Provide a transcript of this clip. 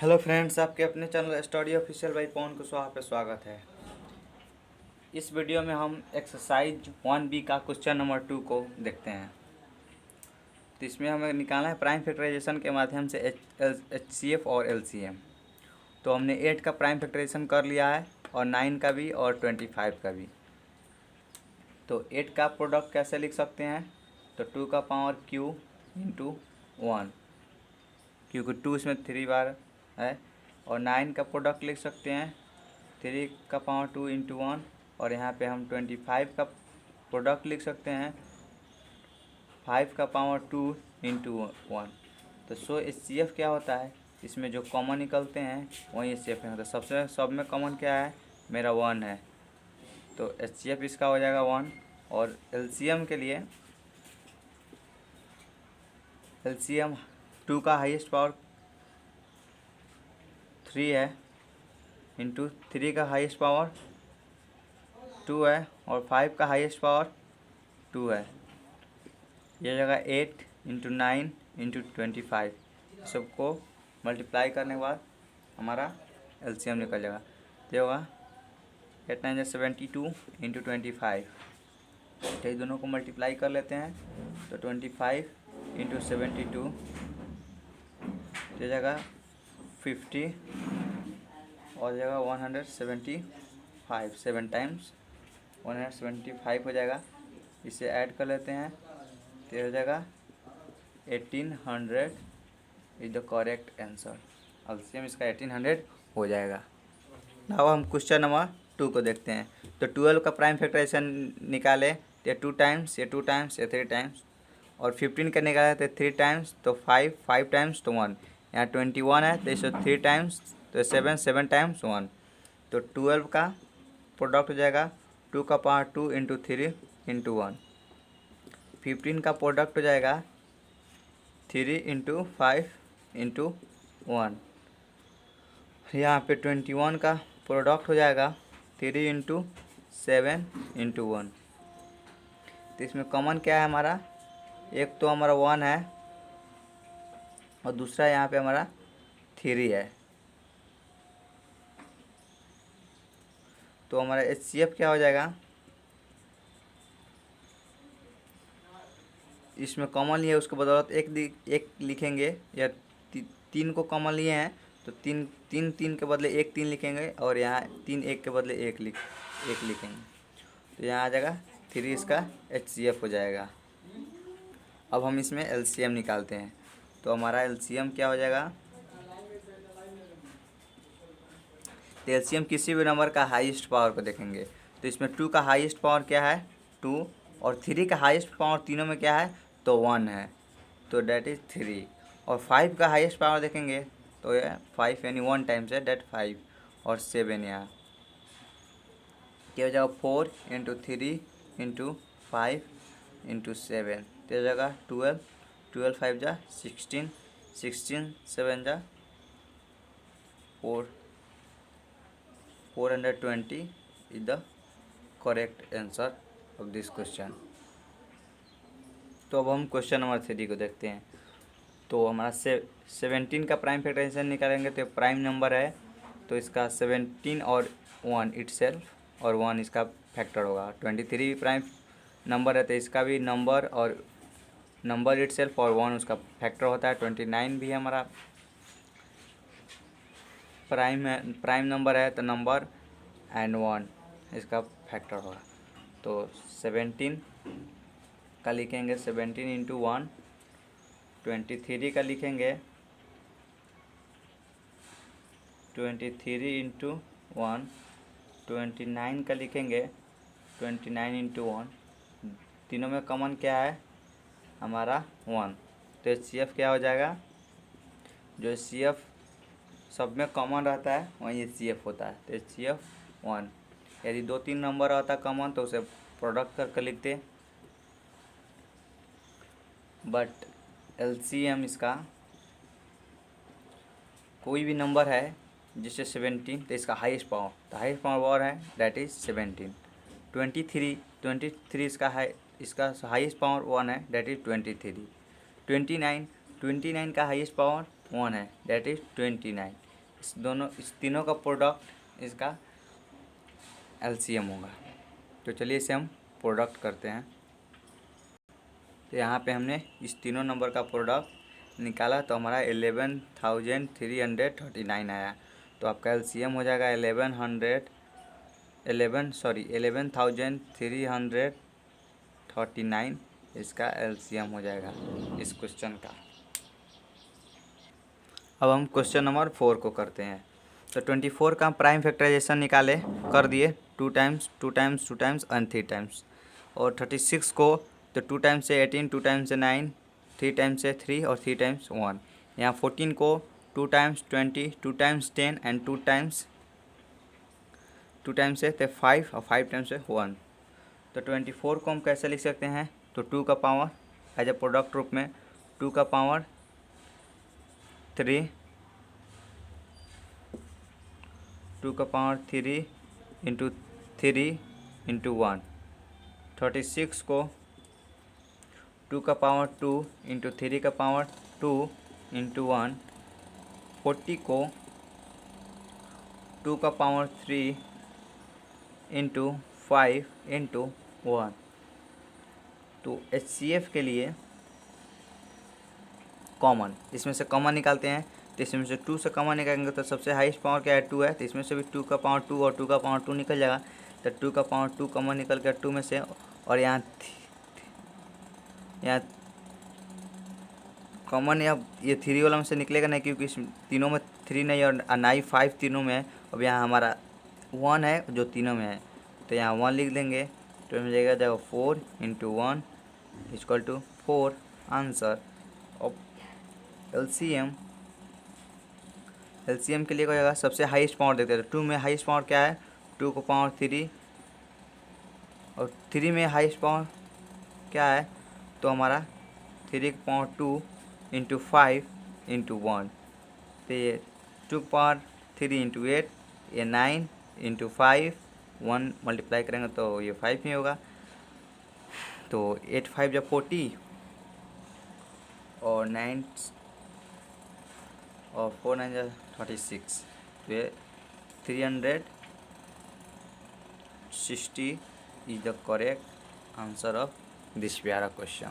Hello friends, आपके अपने channel study official by पवन कुशवाहा पे स्वागत है। इस वीडियो में हम एक्सरसाइज 1B का क्वेश्चन नंबर 2 को देखते हैं। तो इसमें हमें निकालना है प्राइम फैक्टराइजेशन के माध्यम से HCF और LCM। तो हमने 8 का प्राइम फैक्टराइजेशन कर लिया है और 9 का भी और 25 का भी। तो 8 का प्रोडक्ट कैसे लिख सकते हैं? तो 2 का पावर Q इंटू 1, क्योंकि 2 इसमें 3 बार है। और 9 का प्रोडक्ट लिख सकते हैं 3 का पावर 2 इंटू 1, और यहाँ पे हम 25 का प्रोडक्ट लिख सकते हैं 5 का पावर 2 इंटू 1। तो सो HCF क्या होता है? इसमें जो कॉमन निकलते हैं वही HCF में होता है। सबसे सब में कॉमन क्या है? मेरा 1 है, तो HCF इसका हो जाएगा 1। और LCM के लिए LCM 2 का हाईएस्ट पावर 3 है इंटू 3 का हाईएस्ट पावर 2 है और 5 का हाईएस्ट पावर 2 है। ये जगह 8 इंटू 9 इंटू 25, सबको मल्टीप्लाई करने के बाद हमारा LCM निकल जाएगा। तो ये होगा 8 9 72 इंटू 25। तो ये दोनों को मल्टीप्लाई कर लेते हैं तो 25 इंटू 72 ये जगह 50 और जगह 175, 7 टाइम्स 175 हो जाएगा। इसे ऐड कर लेते हैं तो हो जाएगा 1800 is the correct answer. LCM इसका 1800 हो जाएगा। अब हम क्वेश्चन नंबर 2 को देखते हैं। तो 12 का प्राइम फैक्टराइजेशन निकाले तो ये 2 टाइम्स, ये 2 टाइम्स, ये 3 टाइम्स। और 15 का निकाला तो 3 टाइम्स, तो 5 टाइम्स तो 1। यहाँ 21 है तो इसे 3 टाइम्स, तो 7 टाइम्स 1। तो 12 का प्रोडक्ट हो जाएगा 2 का पावर 2 इंटू 3 इंटू 1। 15 का प्रोडक्ट हो जाएगा 3 इंटू 5 इंटू 1। यहाँ पे 21 का प्रोडक्ट हो जाएगा 3 इंटू 7 इंटू 1। तो इसमें कॉमन क्या है हमारा? एक तो हमारा 1 है और दूसरा यहाँ पे हमारा 3 है। तो हमारा HCF क्या हो जाएगा? इसमें कॉमन लिए उसके बदौलत एक लिखेंगे, या 3 को कॉमन लिए हैं तो 3 के बदले 1 3 लिखेंगे, और यहाँ 3 1 के बदले 1 लिखेंगे। तो यहाँ आ जाएगा 3, इसका HCF हो जाएगा। अब हम इसमें LCM निकालते हैं। तो हमारा LCM क्या हो जाएगा? तो LCM किसी भी नंबर का हाईएस्ट पावर को देखेंगे। तो इसमें 2 का हाईएस्ट पावर क्या है? 2। और 3 का हाईएस्ट पावर तीनों में क्या है? तो 1 है, तो डेट इज़ 3। और 5 का हाईएस्ट पावर देखेंगे तो ये 5 यानी 1 टाइम्स है, डेट 5। और 7 यहाँ क्या हो जाएगा? 4 इंटू 3 इंटू 5 इंटू 7, तो हो जाएगा 12। 12 5 जा 16, 16 7 जा 420 is the correct answer of this question। तो अब हम क्वेश्चन नंबर 3 को देखते हैं। तो हमारा 17 का प्राइम फैक्टराइजेशन निकालेंगे तो प्राइम नंबर है, तो इसका 17 और 1 इटसेल्फ और 1 इसका फैक्टर होगा। 23 प्राइम नंबर है तो इसका भी नंबर और नंबर इटसेल्फ और 1 उसका फैक्टर होता है। 29 भी हमारा प्राइम नंबर है तो नंबर एंड 1 इसका फैक्टर होगा। तो 17 का लिखेंगे 17 इंटू 1। 23 का लिखेंगे 23 इंटू 1। 29 का लिखेंगे 29 इंटू 1। तीनों में कॉमन क्या है? हमारा 1। तो HCF क्या हो जाएगा? जो HCF सब में कॉमन रहता है वही HCF होता है। तो HCF 1। यदि 2 3 नंबर रहता कॉमन तो उसे प्रोडक्ट करके लिखते, बट LCM इसका कोई भी नंबर है जिससे 17, तो इसका हाईएस्ट पावर, तो हाईएस्ट पावर है दैट इज़ 17। 23 इसका हाईएस्ट पावर 1 है दैट इज़ 23। 29 का हाईएस्ट पावर 1 है दैट इज़ 29। इस तीनों का प्रोडक्ट इसका एलसीएम होगा। तो चलिए इसे हम प्रोडक्ट करते हैं। तो यहाँ पे हमने इस तीनों नंबर का प्रोडक्ट निकाला तो हमारा 11,339 आया। तो आपका एलसीएम हो जाएगा 11,339 इसका एलसीएम हो जाएगा इस क्वेश्चन का। अब हम क्वेश्चन नंबर 4 को करते हैं। तो 24 का प्राइम फैक्टराइजेशन निकाले कर दिए 2 times 2 times 2 times and 3 times. और 36 को तो 2 टाइम्स से 18 2 टाइम्स से 9 3 टाइम्स से 3 और 3 टाइम्स 1। यहाँ 14 को 2 टाइम्स 20 2 टाइम्स 10 एंड 2 टाइम्स से 5 और 5 टाइम्स से 1। तो 24 को हम कैसे लिख सकते हैं? तो 2 का पावर एज ए प्रोडक्ट रूप में 2 का पावर 3 2 का पावर 3 इंटू 3 इंटू 1। 36 को 2 का पावर 2 इंटू 3 का पावर 2 इंटू 1। 40 को 2 का पावर 3 इंटू 5 इंटू 1। तो HCF के लिए कॉमन, इसमें से कॉमन निकालते हैं। तो इसमें से 2 से कॉमन निकालेंगे तो सबसे हाईएस्ट पावर क्या है? 2 है। तो इसमें से भी 2 का पावर 2 और 2 का पावर 2 निकल जाएगा। तो 2 का पावर 2 कॉमन निकल गया 2 में से। और यहाँ कॉमन ये 3 वाला में से निकलेगा नहीं, क्योंकि इस तीनों में 3 नहीं और नहीं 5 तीनों में है। अब यहाँ हमारा 1 है जो तीनों में है, तो यहाँ 1 लिख देंगे। तो मिल जाएगा 4 इंटू 1 इक्वल टू 4 आंसर। और एलसीएम के लिए क्या होगा? सबसे हाईएस्ट पावर देखते हैं। तो 2 में हाईएस्ट पावर क्या है? 2 का पावर 3 और 3 में हाईएस्ट पावर क्या है? तो हमारा 3 का पावर 2 इंटू 5 इंटू 1। तो ये 2 का पावर 3 इंटू 8, ये 9 इंटू 5 1 मल्टीप्लाई करेंगे तो ये 5 ही होगा। तो 8 5 जब 40 और 9 और 4 9 जा 36। तो ये 360 is the correct answer of this para question.